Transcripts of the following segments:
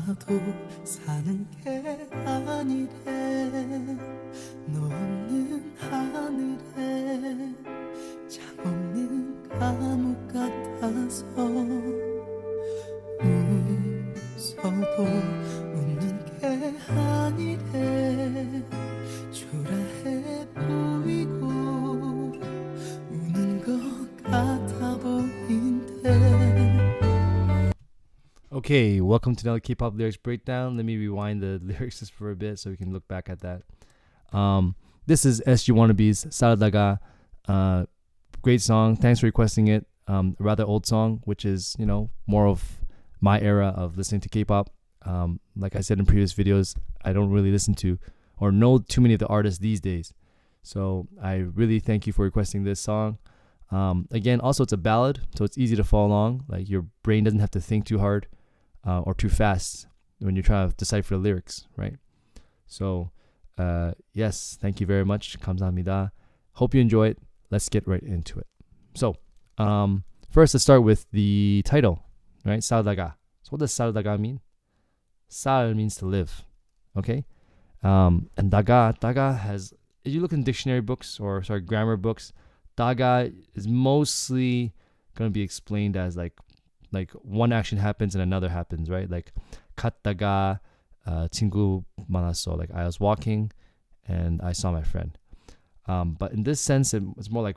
살아도 사는 게 아니래 너 없는 하늘에 참 없는 감옥 같아서 웃어도 웃는 게 아니래 초라해 보이고 우는 것 같아 보인대. Okay, welcome to another Kpop lyrics breakdown. Let me rewind the lyrics just for a bit so we can look back at that. This is SG Wannabe's Saldaga. Great song. Thanks for requesting it. A rather old song, which is, more of my era of listening to K-pop. Like I said in previous videos, I don't really listen to or know too many of the artists these days. So I really thank you for requesting this song. Again, also it's a ballad, so it's easy to follow along. Like your brain doesn't have to think too hard or too fast when you're trying to decipher the lyrics, right? So, yes, thank you very much. 감사합니다. Hope you enjoy it. Let's get right into it. So, first let's start with the title, right? Saldaga. So what does Saldaga mean? Sal means to live, okay? And daga has, if you look in dictionary books or grammar books, daga is mostly going to be explained as like one action happens and another happens, right? Like 갔다가 친구 만났어. Like I was walking and I saw my friend. But in this sense, it's more like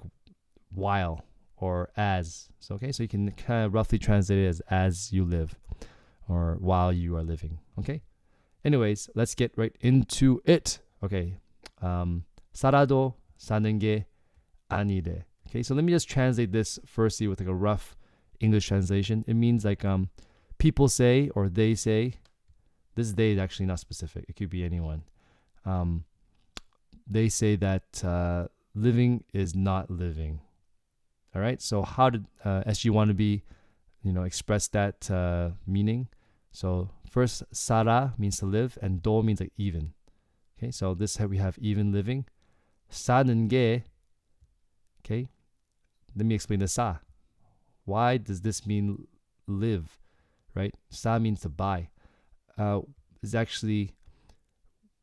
while or as. So okay, so you can kind of roughly translate it as you live or while you are living. Okay. Anyways, let's get right into it. Okay. 살아도 사는 게 아니래. Okay, so let me just translate this firstly with like a rough English translation. It means like people say or they say. This they is actually not specific. It could be anyone. They say that living is not living. All right. So how did SG Wannabe, express that meaning? So first, sara means to live, and do means like even. Okay. So this we have even living. 사는 게. Okay. Let me explain the sa. Why does this mean live? Right. Sa means to buy. Is actually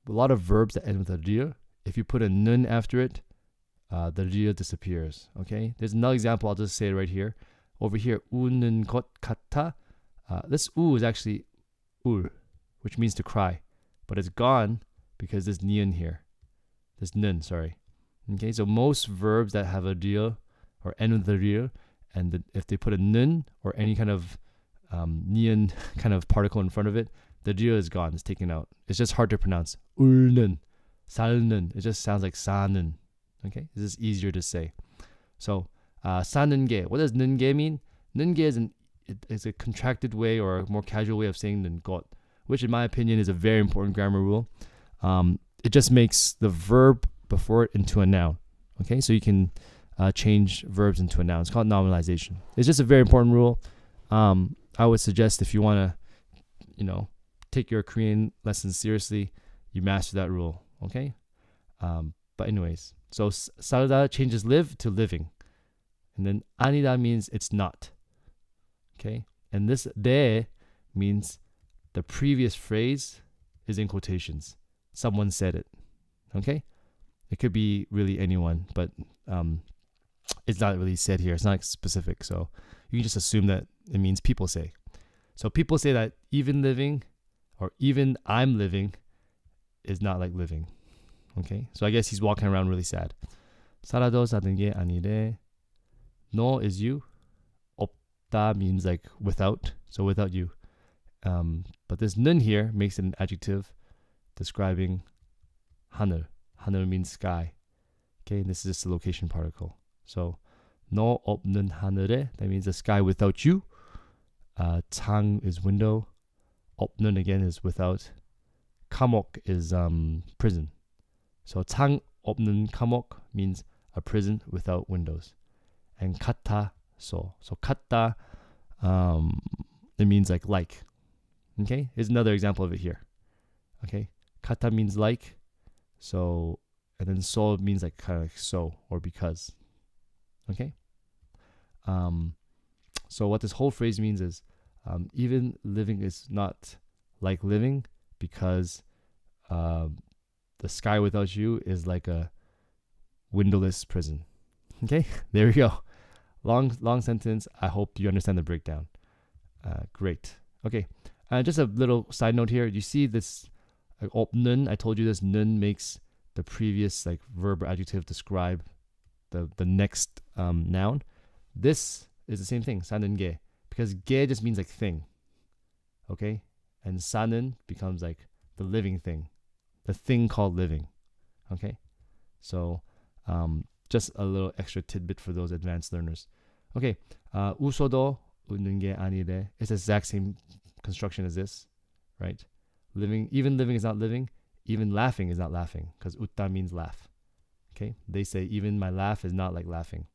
a lot of verbs that end with a rir. If you put a nun after it, the rir disappears. Okay. There's another example. I'll just say it right here. Over here, 우는 것 같아. This u is actually 울, which means to cry, but it's gone because there's niun here. There's nun. Sorry. Okay. So most verbs that have a rir or end with the rir, and if they put a nun or any kind of niun kind of particle in front of it, the rir is gone. It's taken out. It's just hard to pronounce. 울는, 살는. It just sounds like 사는. Okay, this is easier to say. So, 사는 게. What does 는 게 mean? 는 게 is a contracted way or a more casual way of saying 는 것, which in my opinion is a very important grammar rule. It just makes the verb before it into a noun. Okay, so you can change verbs into a noun. It's called nominalization. It's just a very important rule. I would suggest if you want to, take your Korean lessons seriously, you master that rule. Okay. But anyways, so 살다 changes live to living, and then 아니다 means it's not. Okay, and this 네 means the previous phrase is in quotations. Someone said it. Okay, it could be really anyone, but it's not really said here. It's not specific, so you can just assume that it means people say. So people say that even living or even I'm living is not like living. Okay, so I guess he's walking around really sad. 살아도 사는 게 아니래. No is you. 없다 means like without, so without you. But this 는 here makes it an adjective describing 하늘. 하늘 means sky. Okay, and this is just a location particle. So 너 없는 하늘에, that means the sky without you. 창 is window. 없는 again is without. 감옥 is prison. So 창 없는 감옥 means a prison without windows. And 같아 so 같다 it means like. Okay, here's another example of it here. Okay, 같아 means like. So and then so means like kind of like so or because. Okay. So what this whole phrase means is even living is not like living because the sky without you is like a windowless prison. Okay, there we go. Long sentence. I hope you understand the breakdown. Great. Okay, just a little side note here. You see this nun? I told you this nun makes the previous like verb or adjective describe the next noun. This is the same thing, 사는 게, because 게 just means like thing. Okay, and 사는 becomes like the living thing, the thing called living. Okay, so just a little extra tidbit for those advanced learners. Okay, 웃어도 웃는 게 아니래. It's the exact same construction as this, right? Even living is not living. Even laughing is not laughing, because 웃다 means laugh. Okay, they say even my laugh is not like laughing.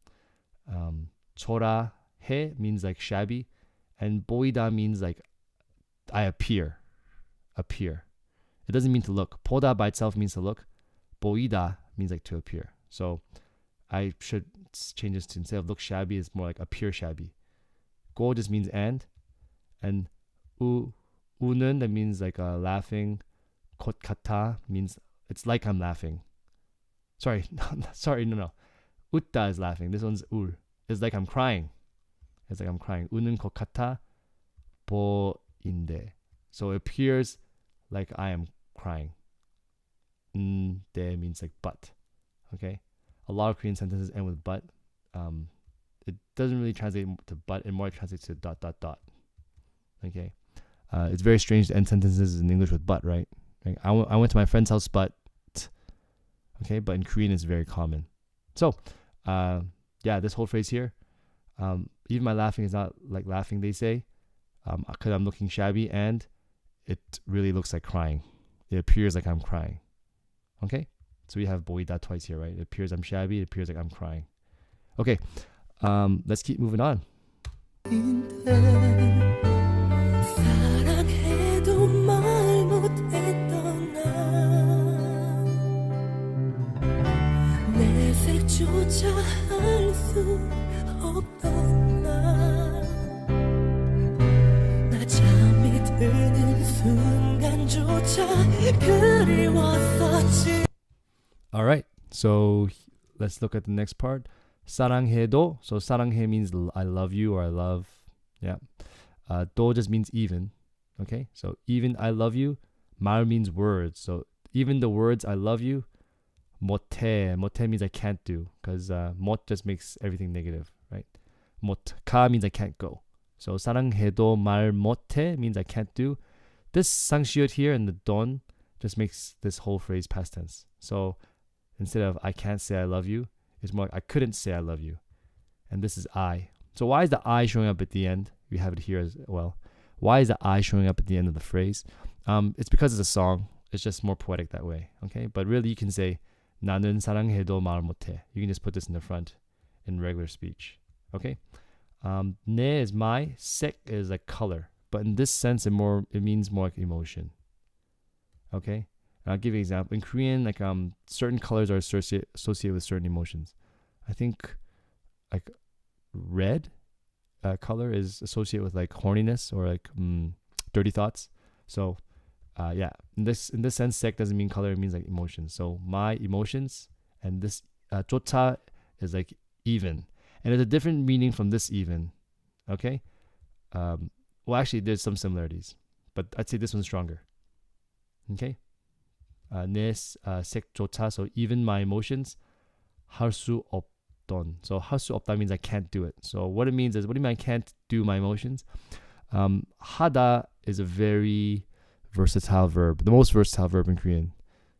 초라해 means like shabby, and 보이다 means like I appear. It doesn't mean to look. 보다 by itself means to look. 보이다 means like to appear. So I should change this to, instead of look shabby, it's more like appear shabby. 고 just means and 우는, that means like laughing. 것 같아 means it's like I'm laughing. Sorry, no. 웃다 is laughing. This one's 울. It's like I'm crying. 우는 것 같아 보인대. So it appears like I am crying. 대 means like but. Okay, a lot of Korean sentences end with but. It doesn't really translate to but, it more translates to ... Okay, it's very strange to end sentences in English with but, right? Like, I went to my friend's house, but okay, but in Korean it's very common. So yeah, this whole phrase here, even my laughing is not like laughing, they say, because I'm looking shabby, and it really looks like crying. It appears like I'm crying. Okay, so we have 보이다 twice here, right? It appears I'm shabby, it appears like I'm crying. Okay, let's keep moving on. 사랑해도 말 못했던 내색조차 할 수 없던 나 잠이 드는 순간조차 그리웠었지. All right, so let's look at the next part. 사랑해도. So 사랑해 means I love you or I love. Yeah. 도 just means even. Okay, so even I love you. 말 means words. So even the words I love you. 못해 means I can't do, because 못 just makes everything negative, right? 못 가 means I can't go. So 사랑해도 말 못해 means I can't do. This 상시읒 here and the 돈 just makes this whole phrase past tense. So instead of I can't say I love you, it's more like I couldn't say I love you. And this is I. So why is the I showing up at the end? We have it here as well. Why is the I showing up at the end of the phrase? It's because it's a song. It's just more poetic that way. Okay, but really you can say 나는 사랑해도 말 못해. You can just put this in the front in regular speech. Okay. 내 is my. 색 is like color, but in this sense it means more like emotion. Okay. And I'll give you an example. In Korean, like certain colors are associated with certain emotions. I think like red color is associated with like horniness or like dirty thoughts. So yeah, in this sense, 색 doesn't mean color, it means like emotions. So my emotions, and this 좋다 is like even, and it's a different meaning from this even. Okay, well actually there's some similarities, but I'd say this one's stronger. Okay, 내 색 좋다. So even my emotions, 할 수 없던. So 할 수 없다 means I can't do it. So what it means is, what do you mean I can't do my emotions? 하다 is a very versatile verb, the most versatile verb in Korean.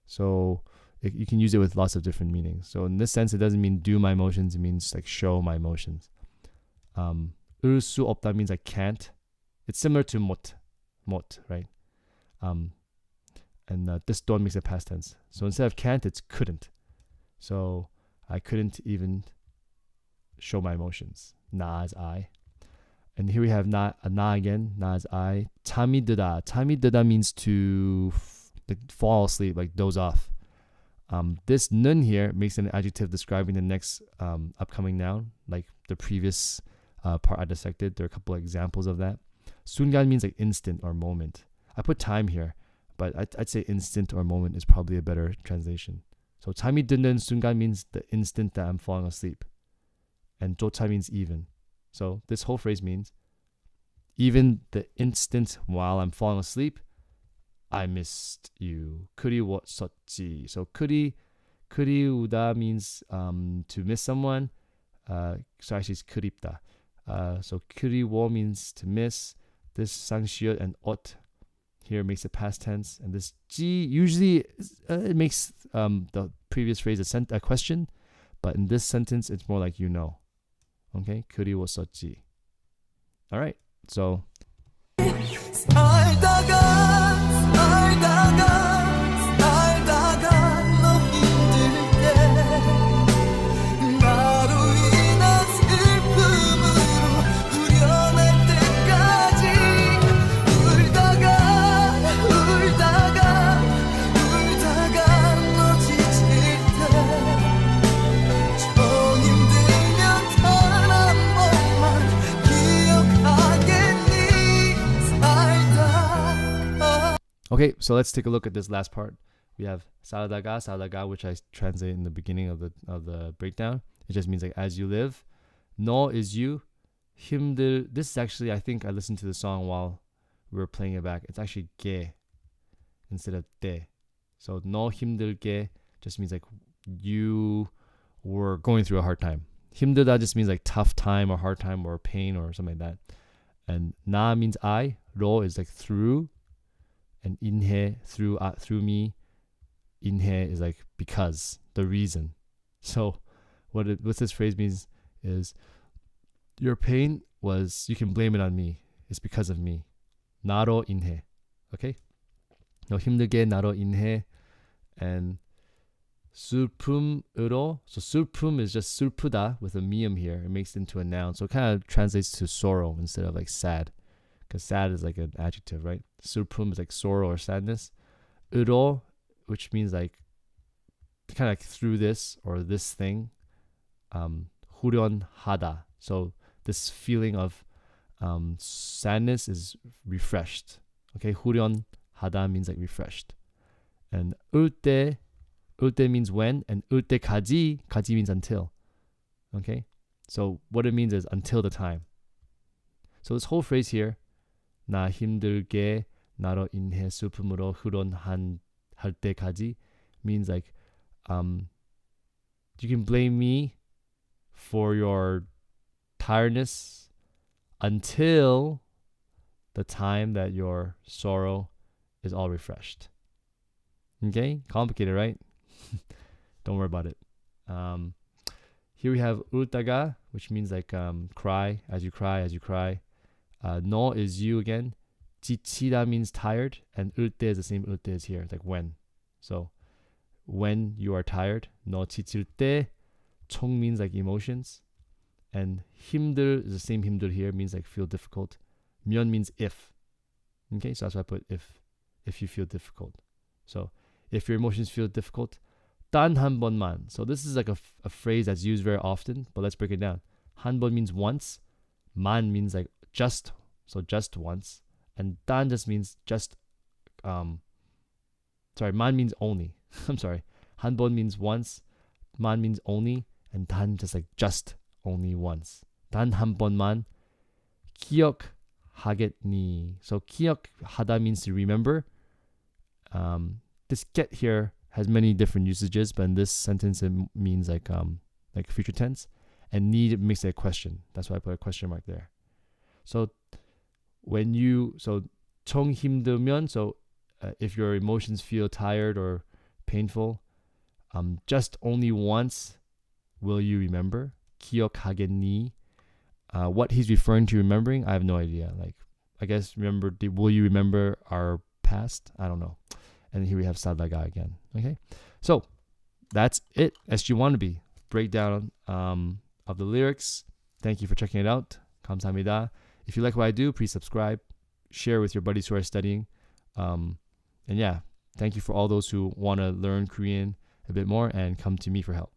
So you can use it with lots of different meanings. So in this sense, it doesn't mean do my emotions, it means like show my emotions. 을 수 없다 means I can't. It's similar to 못, right? And this don't makes it past tense. So instead of can't, it's couldn't. So I couldn't even show my emotions. 나 is I. And here we have na again. Na is I. 잠이 드다. 잠이 드다 means to fall asleep, like doze off. This nun here makes an adjective describing the next upcoming noun, like the previous part I dissected. There are a couple of examples of that. 순간 means like instant or moment. I put time here, but I'd say instant or moment is probably a better translation. So 잠이 드는 순간 means the instant that I'm falling asleep. And 조차 means even. So this whole phrase means even the instant while I'm falling asleep, I missed you. 그리웠었지. So 그리우다 means to miss someone. So actually it's 그립다. So 그리워 means to miss. This 상시옷 and ot here makes it past tense, and this 지 usually it makes the previous phrase a question, but in this sentence it's more like you know. Okay, 그리웠었지. All right, so 살다가 너 힘들 때 나로 인한 슬픔으로 후련할 때까지 울다가 너 지칠 때 정 힘들면 단 한 번만 기억하겠니 살다가. okay, so let's take a look at this last part. We have saldaga, which I translate in the beginning of the breakdown. It just means like as you live. No is you. 힘들. This is actually, I think I listened to the song while we were playing it back. It's actually 게 instead of 때. So no 힘들게 just means like you were going through a hard time. 힘들다 just means like tough time or hard time or pain or something like that. And 나 means I. 로 is like through. And 인해 through me. 인해 is like because, the reason. So what this phrase means is your pain was, you can blame it on me. It's because of me. 나로 인해. Okay? 너 힘들게 나로 인해. And 슬픔으로. So 슬픔 is just 슬프다 with a mium here. It makes it into a noun. So it kind of translates to sorrow instead of like sad. Because sad is like an adjective, right? 슬픔 is like sorrow or sadness. 으로, which means like kind of like through this or this thing. 후련하다. So this feeling of sadness is refreshed. Okay, 후련하다 means like refreshed. And 울 때 means when, and 울 때까지 means until. Okay, so what it means is until the time. So this whole phrase here, 나 힘들게 나로 인해 슬픔으로 후련할 때까지, means like you can blame me for your tiredness until the time that your sorrow is all refreshed. Okay, complicated, right? Don't worry about it. Here we have 울다가, which means like cry, as you cry. No is you again. 지치다 means tired, and 울때 is the same 울때 as here, like when. So when you are tired, 너 지칠 때. 총 means like emotions, and 힘들 is the same 힘들 here, means like feel difficult. 면 means if. Okay, so that's why I put if you feel difficult. So if your emotions feel difficult, 단 한 번만. So this is like a phrase that's used very often, but let's break it down. 한 번 means once, 만 means like just, so just once, and 단 just means just 만 means only. I'm sorry. 한 번 means once, 만 means only, and 단 just like just only once. 단 한 번만 기억하겠니. So 기억하다 means to remember. This get here has many different usages, but in this sentence it means like future tense, and need makes it a question. That's why I put a question mark there. So 총 힘들면, so if your emotions feel tired or painful, just only once will you remember. 기억하겠니. What he's referring to remembering, I have no idea. Like, I guess will you remember our past? I don't know. And here we have Saldaga again. Okay, so that's it. SG Wannabe breakdown of the lyrics. Thank you for checking it out. 감사합니다. If you like what I do, please subscribe, share with your buddies who are studying. And yeah, thank you for all those who want to learn Korean a bit more and come to me for help.